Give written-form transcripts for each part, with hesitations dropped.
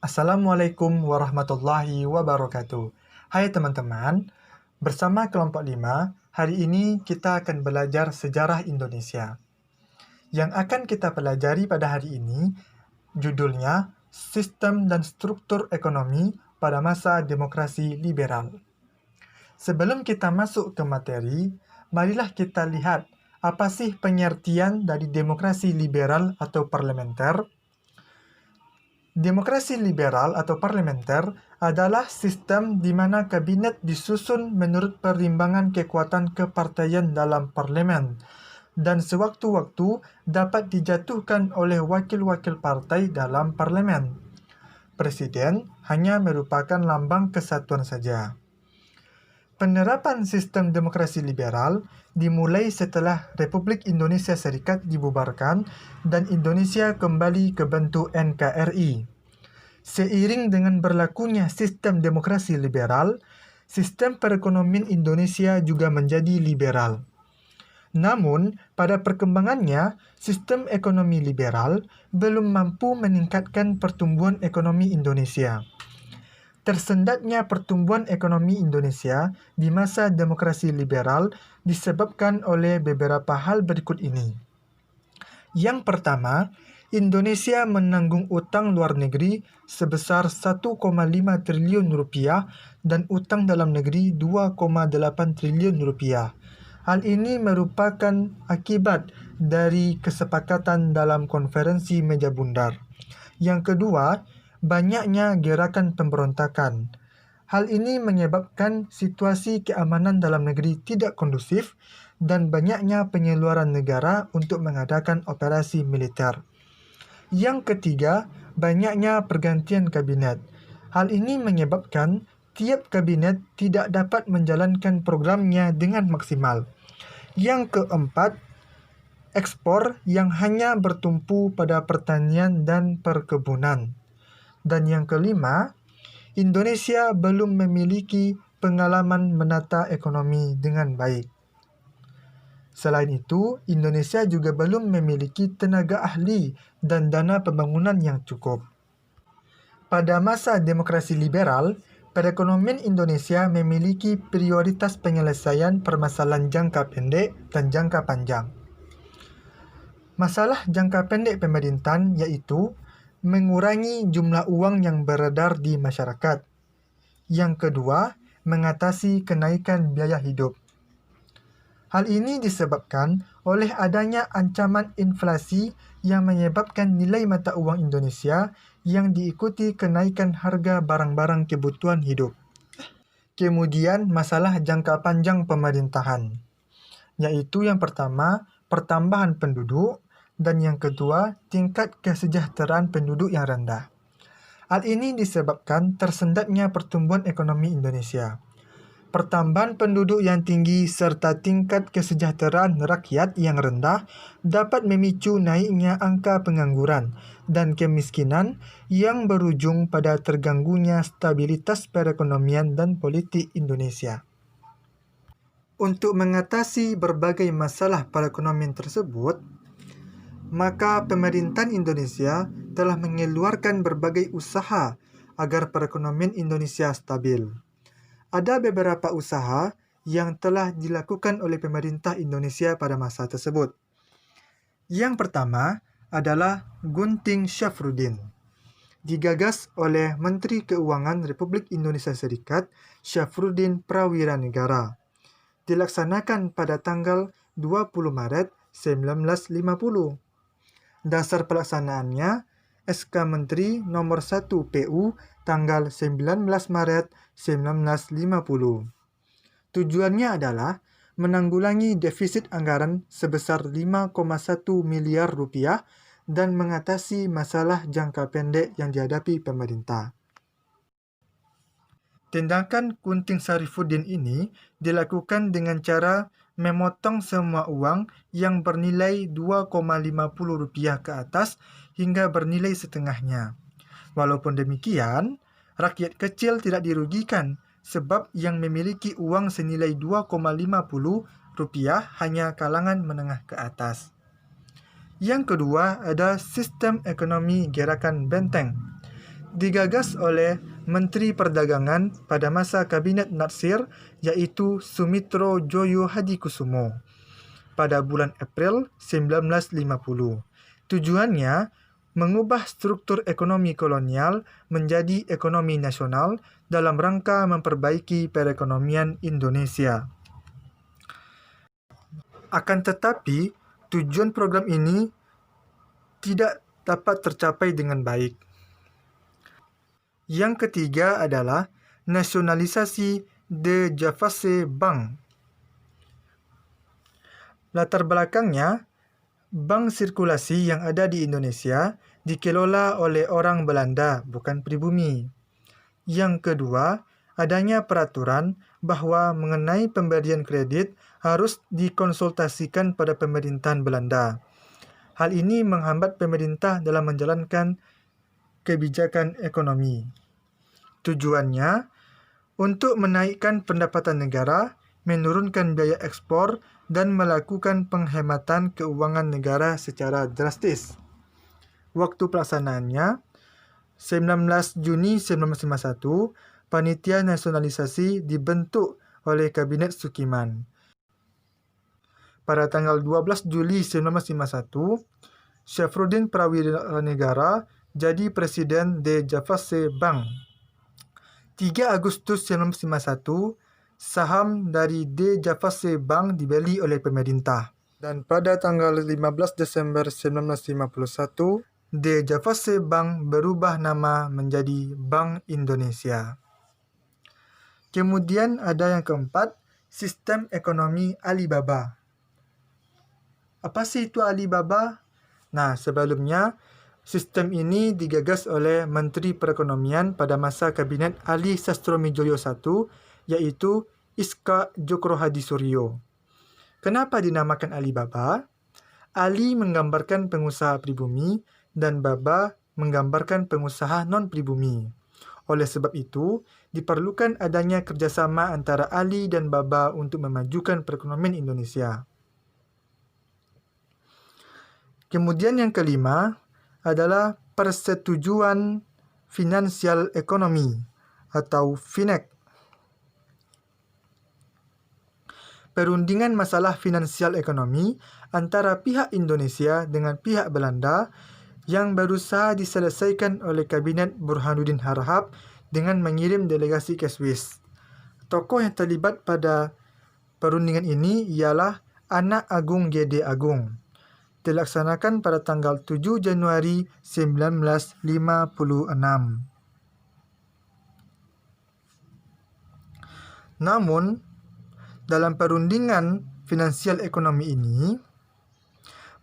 Assalamualaikum warahmatullahi wabarakatuh. Hai teman-teman, bersama kelompok 5, hari ini kita akan belajar sejarah Indonesia. Yang akan kita pelajari pada hari ini, judulnya Sistem dan Struktur Ekonomi pada Masa Demokrasi Liberal. Sebelum kita masuk ke materi, marilah kita lihat apa sih pengertian dari demokrasi liberal atau parlementer. Demokrasi liberal atau parlementer adalah sistem di mana kabinet disusun menurut perimbangan kekuatan kepartaian dalam parlemen dan sewaktu-waktu dapat dijatuhkan oleh wakil-wakil partai dalam parlemen. Presiden hanya merupakan lambang kesatuan saja. Penerapan sistem demokrasi liberal dimulai setelah Republik Indonesia Serikat dibubarkan dan Indonesia kembali ke bentuk NKRI. Seiring dengan berlakunya sistem demokrasi liberal, sistem perekonomian Indonesia juga menjadi liberal. Namun, pada perkembangannya, sistem ekonomi liberal belum mampu meningkatkan pertumbuhan ekonomi Indonesia. Tersendatnya pertumbuhan ekonomi Indonesia di masa demokrasi liberal disebabkan oleh beberapa hal berikut ini. Yang pertama, Indonesia menanggung utang luar negeri sebesar 1,5 triliun rupiah dan utang dalam negeri 2,8 triliun rupiah. Hal ini merupakan akibat dari kesepakatan dalam konferensi meja bundar. Yang kedua, banyaknya gerakan pemberontakan. Hal ini menyebabkan situasi keamanan dalam negeri tidak kondusif dan banyaknya pengeluaran negara untuk mengadakan operasi militer. Yang ketiga, banyaknya pergantian kabinet. Hal ini menyebabkan tiap kabinet tidak dapat menjalankan programnya dengan maksimal. Yang keempat, ekspor yang hanya bertumpu pada pertanian dan perkebunan. Dan yang kelima, Indonesia belum memiliki pengalaman menata ekonomi dengan baik. Selain itu, Indonesia juga belum memiliki tenaga ahli dan dana pembangunan yang cukup. Pada masa demokrasi liberal, perekonomian Indonesia memiliki prioritas penyelesaian permasalahan jangka pendek dan jangka panjang. Masalah jangka pendek pemerintahan yaitu mengurangi jumlah uang yang beredar di masyarakat. Yang kedua, mengatasi kenaikan biaya hidup. Hal ini disebabkan oleh adanya ancaman inflasi yang menyebabkan nilai mata uang Indonesia yang diikuti kenaikan harga barang-barang kebutuhan hidup. Kemudian, masalah jangka panjang pemerintahan, yaitu yang pertama, pertambahan penduduk, dan yang kedua, tingkat kesejahteraan penduduk yang rendah. Hal ini disebabkan tersendatnya pertumbuhan ekonomi Indonesia. Pertambahan penduduk yang tinggi serta tingkat kesejahteraan rakyat yang rendah dapat memicu naiknya angka pengangguran dan kemiskinan yang berujung pada terganggunya stabilitas perekonomian dan politik Indonesia. Untuk mengatasi berbagai masalah perekonomian tersebut, maka pemerintahan Indonesia telah mengeluarkan berbagai usaha agar perekonomian Indonesia stabil. Ada beberapa usaha yang telah dilakukan oleh pemerintah Indonesia pada masa tersebut. Yang pertama adalah Gunting Syafruddin. Digagas oleh Menteri Keuangan Republik Indonesia Serikat Syafruddin Prawiranegara. Dilaksanakan pada tanggal 20 Maret 1950. Dasar pelaksanaannya SK Menteri Nomor 1 PU tanggal 19 Maret 1950. Tujuannya adalah menanggulangi defisit anggaran sebesar 5,1 miliar rupiah dan mengatasi masalah jangka pendek yang dihadapi pemerintah. Tindakan Gunting Syafruddin ini dilakukan dengan cara memotong semua uang yang bernilai Rp2,50 ke atas hingga bernilai setengahnya. Walaupun demikian, rakyat kecil tidak dirugikan sebab yang memiliki uang senilai Rp2,50 hanya kalangan menengah ke atas. Yang kedua ada sistem ekonomi gerakan benteng. digagas oleh Menteri Perdagangan pada masa Kabinet Natsir, iaitu Sumitro Joyo Hadikusumo pada bulan April 1950. Tujuannya mengubah struktur ekonomi kolonial menjadi ekonomi nasional dalam rangka memperbaiki perekonomian Indonesia. Akan tetapi, tujuan program ini tidak dapat tercapai dengan baik. Yang ketiga adalah nasionalisasi De Javase Bank. Latar belakangnya, bank sirkulasi yang ada di Indonesia dikelola oleh orang Belanda, bukan pribumi. Yang kedua, adanya peraturan bahwa mengenai pemberian kredit harus dikonsultasikan pada pemerintahan Belanda. Hal ini menghambat pemerintah dalam menjalankan kebijakan ekonomi. Tujuannya untuk menaikkan pendapatan negara, menurunkan biaya ekspor, dan melakukan penghematan keuangan negara secara drastis. Waktu pelaksanaannya 19 Juni 1951, Panitia Nasionalisasi dibentuk oleh Kabinet Sukiman. Pada tanggal 12 Juli 1951, Syafruddin Prawiranegara jadi Presiden De Javase Bank. 3 Agustus 1951, saham dari De Javase Bank dibeli oleh pemerintah. Dan pada tanggal 15 Desember 1951, De Javase Bank berubah nama menjadi Bank Indonesia. Kemudian ada yang keempat, sistem ekonomi Alibaba. Apa sih itu Alibaba? Nah, sebelumnya, sistem ini digagas oleh Menteri Perekonomian pada masa Kabinet Ali Sastromijoyo I, yaitu Iskak Jokrohadisuryo. Kenapa dinamakan Alibaba? Ali menggambarkan pengusaha pribumi dan Baba menggambarkan pengusaha non-pribumi. Oleh sebab itu, diperlukan adanya kerjasama antara Ali dan Baba untuk memajukan perekonomian Indonesia. Kemudian yang kelima adalah Persetujuan Finansial Ekonomi atau FINEK. Perundingan masalah finansial ekonomi antara pihak Indonesia dengan pihak Belanda yang berusaha diselesaikan oleh Kabinet Burhanuddin Harahap dengan mengirim delegasi ke Swiss. Tokoh yang terlibat pada perundingan ini ialah Anak Agung Gede Agung. Dilaksanakan pada tanggal 7 Januari 1956. Namun, dalam perundingan finansial ekonomi ini,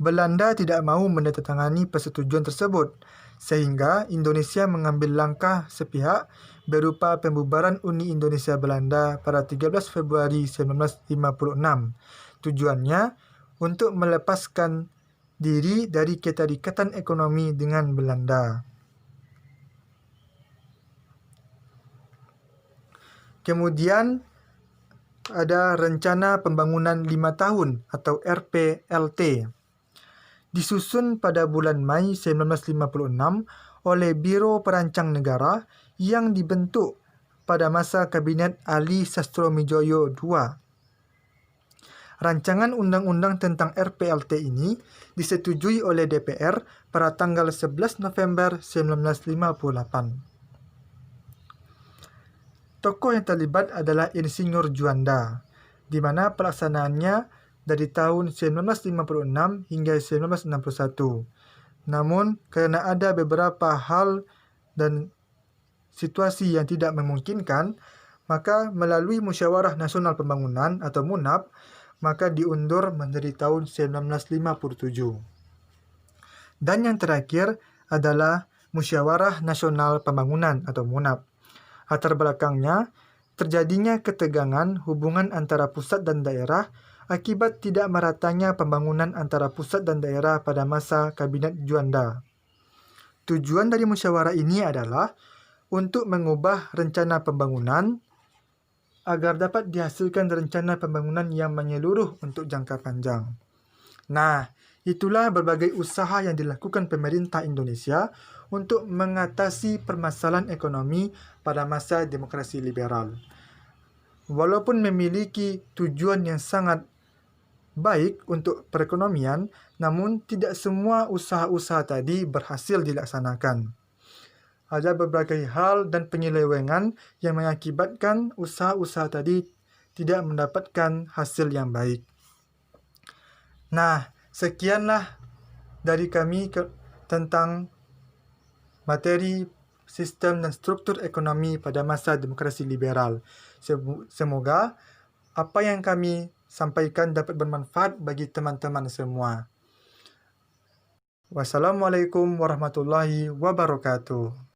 Belanda tidak mahu menandatangani persetujuan tersebut, sehingga Indonesia mengambil langkah sepihak berupa pembubaran Uni Indonesia Belanda pada 13 Februari 1956. Tujuannya untuk melepaskan diri dari keterikatan ekonomi dengan Belanda. Kemudian ada Rencana Pembangunan 5 Tahun atau RPLT. Disusun pada bulan Mei 1956 oleh Biro Perancang Negara yang dibentuk pada masa Kabinet Ali Sastromijoyo II. Rancangan undang-undang tentang RPLT ini disetujui oleh DPR pada tanggal 11 November 1958. Tokoh yang terlibat adalah Insinyur Juanda, di mana pelaksanaannya dari tahun 1956 hingga 1961. Namun, kerana ada beberapa hal dan situasi yang tidak memungkinkan, maka melalui Musyawarah Nasional Pembangunan atau MUNAP, maka diundur menjadi tahun 1957. Dan yang terakhir adalah Musyawarah Nasional Pembangunan atau MUNAP. Latar belakangnya, terjadinya ketegangan hubungan antara pusat dan daerah akibat tidak meratanya pembangunan antara pusat dan daerah pada masa Kabinet Juanda. Tujuan dari musyawarah ini adalah untuk mengubah rencana pembangunan agar dapat dihasilkan rencana pembangunan yang menyeluruh untuk jangka panjang. Nah, Itulah berbagai usaha yang dilakukan pemerintah Indonesia untuk mengatasi permasalahan ekonomi pada masa demokrasi liberal. Walaupun memiliki tujuan yang sangat baik untuk perekonomian, namun tidak semua usaha-usaha tadi berhasil dilaksanakan. Ada berbagai hal dan penyelewengan yang mengakibatkan usaha-usaha tadi tidak mendapatkan hasil yang baik. Nah, sekianlah dari kami tentang materi sistem dan struktur ekonomi pada masa demokrasi liberal. Semoga apa yang kami sampaikan dapat bermanfaat bagi teman-teman semua. Wassalamualaikum warahmatullahi wabarakatuh.